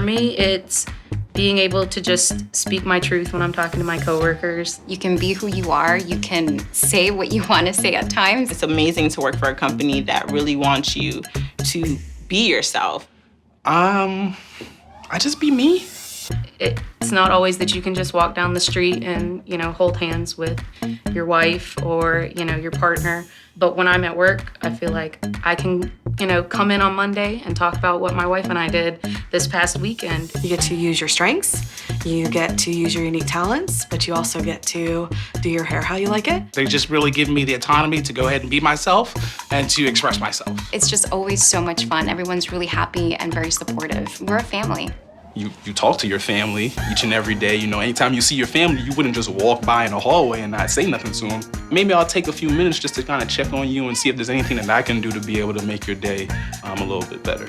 me, it's being able to just speak my truth when I'm talking to my coworkers. You can be who you are. You can say what you want to say at times. It's amazing to work for a company that really wants you to be yourself. I just be me. It's not always that you can just walk down the street and, hold hands with your wife or, your partner. But when I'm at work, I feel like I can, come in on Monday and talk about what my wife and I did this past weekend. You get to use your strengths, you get to use your unique talents, but you also get to do your hair how you like it. They just really give me the autonomy to go ahead and be myself and to express myself. It's just always so much fun. Everyone's really happy and very supportive. We're a family. You talk to your family each and every day. Anytime you see your family, you wouldn't just walk by in a hallway and not say nothing to them. Maybe I'll take a few minutes just to kind of check on you and see if there's anything that I can do to be able to make your day a little bit better.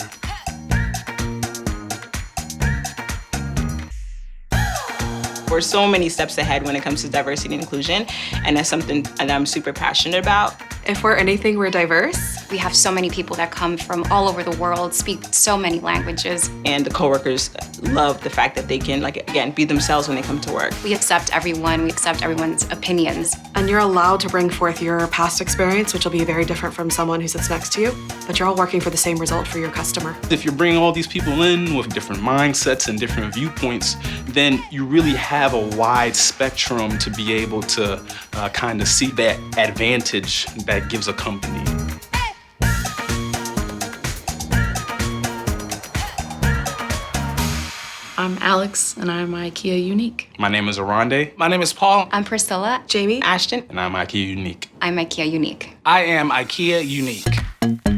We're so many steps ahead when it comes to diversity and inclusion, and that's something that I'm super passionate about. If we're anything, we're diverse. We have so many people that come from all over the world, speak so many languages. And the coworkers love the fact that they can, again, be themselves when they come to work. We accept everyone. We accept everyone's opinions. And you're allowed to bring forth your past experience, which will be very different from someone who sits next to you, but you're all working for the same result for your customer. If you're bringing all these people in with different mindsets and different viewpoints, then you really have a wide spectrum to be able to kind of see that advantage that gives a company. I'm Alex, and I'm IKEA Unique. My name is Orande. My name is Paul. I'm Priscilla. Jamie. Ashton. And I'm IKEA Unique. I'm IKEA Unique. I am IKEA Unique.